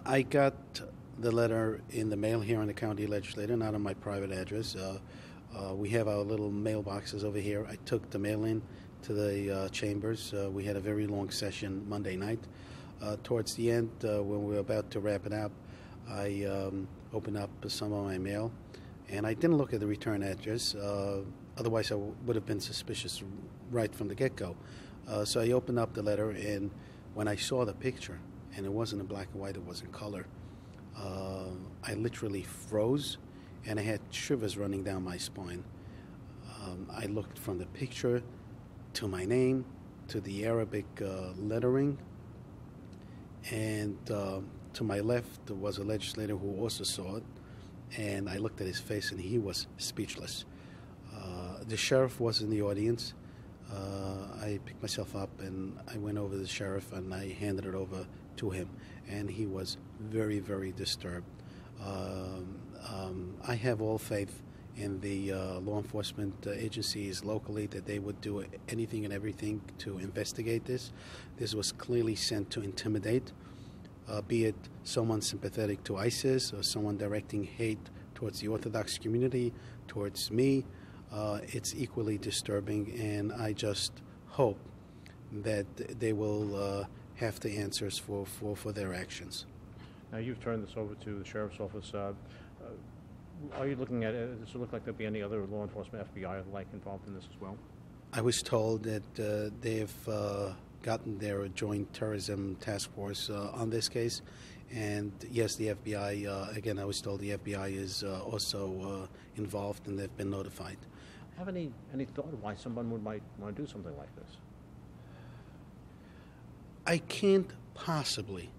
I got the letter in the mail here in the county legislator, not on my private address. We have our little mailboxes over here. I took the mail in to the chambers. We had a very long session Monday night. Towards the end, when we were about to wrap it up, I opened up some of my mail, and I didn't look at the return address. Otherwise, I would have been suspicious right from the get-go. So I opened up the letter, and when I saw the picture, and it wasn't in black and white, it was in color, I literally froze, and I had shivers running down my spine. I looked from the picture to my name, to the Arabic lettering, and to my left was a legislator who also saw it, and I looked at his face, and he was speechless. The sheriff was in the audience. I picked myself up, and I went over to the sheriff, and I handed it over to him, and he was very, very disturbed. I have all faith in the law enforcement agencies locally that they would do anything and everything to investigate this. This was clearly sent to intimidate, be it someone sympathetic to ISIS or someone directing hate towards the Orthodox community, towards me. It's equally disturbing, and I just hope that they will have the answers for their actions. Now, you've turned this over to the sheriff's office. Are you looking at it? Does it look like there'll be any other law enforcement, FBI-like, involved in this as well? I was told that they've gotten their joint terrorism task force on this case. And yes, the FBI, again, I was told the FBI is also involved, and they've been notified. Have any thought of why someone might want to do something like this? I can't possibly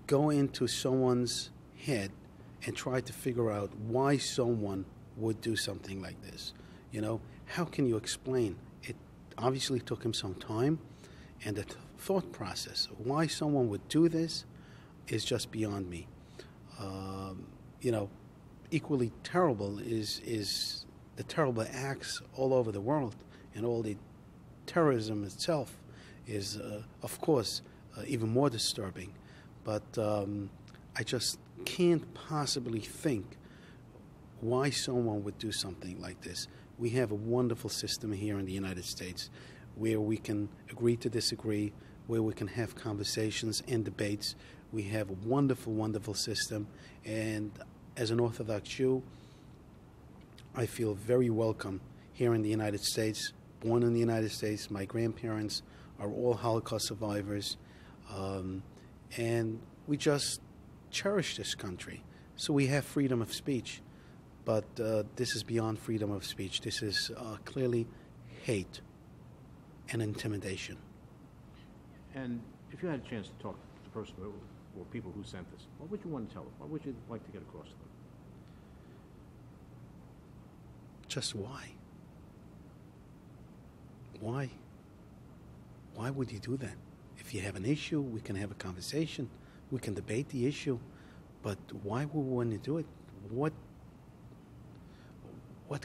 go into someone's head and try to figure out why someone would do something like this. You know, how can you explain? It obviously took him some time, and the thought process of why someone would do this is just beyond me. You know, equally terrible is the terrible acts all over the world, and all the terrorism itself is, of course, even more disturbing. But I just can't possibly think why someone would do something like this. We have a wonderful system here in the United States where we can agree to disagree, where we can have conversations and debates. We have a wonderful, wonderful system. And as an Orthodox Jew, I feel very welcome here in the United States, born in the United States. My grandparents are all Holocaust survivors. And we just cherish this country. So we have freedom of speech. But this is beyond freedom of speech. This is clearly hate and intimidation. And if you had a chance to talk to the person or people who sent this, what would you want to tell them? What would you like to get across to them? Just why? Why? Why would you do that? If you have an issue, we can have a conversation. We can debate the issue. But why would we want to do it? What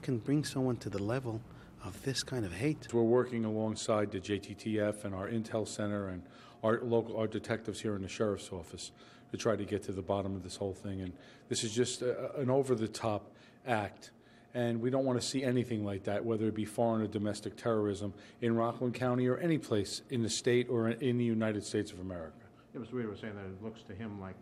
can bring someone to the level of this kind of hate? We're working alongside the JTTF and our Intel Center and our detectives here in the Sheriff's Office to try to get to the bottom of this whole thing. And this is just an over-the-top act. And we don't want to see anything like that, whether it be foreign or domestic terrorism in Rockland County or any place in the state or in the United States of America. Yeah, Mr. Wieder was saying that it looks to him like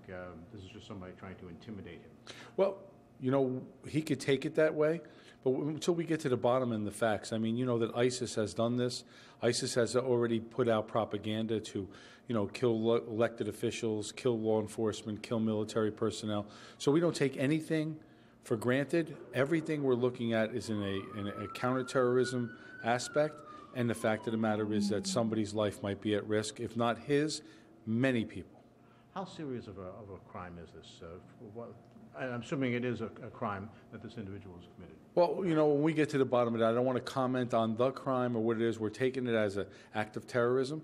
this is just somebody trying to intimidate him. Well, you know, he could take it that way, but until we get to the bottom and the facts, I mean, you know that ISIS has done this. ISIS has already put out propaganda to, you know, kill elected officials, kill law enforcement, kill military personnel. So we don't take anything for granted. Everything we're looking at is in a counterterrorism aspect, and the fact of the matter is that somebody's life might be at risk, if not his, many people. How serious of a crime is this? I'm assuming it is a crime that this individual has committed. Well, you know, when we get to the bottom of that, I don't want to comment on the crime or what it is. We're taking it as an act of terrorism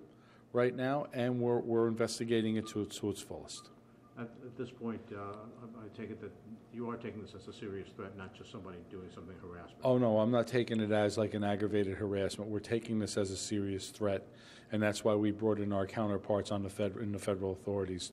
right now, and we're investigating it to its fullest. At this point, I take it that you are taking this as a serious threat, not just somebody doing something harassment. Oh, no, I'm not taking it as like an aggravated harassment. We're taking this as a serious threat, and that's why we brought in our counterparts in the federal authorities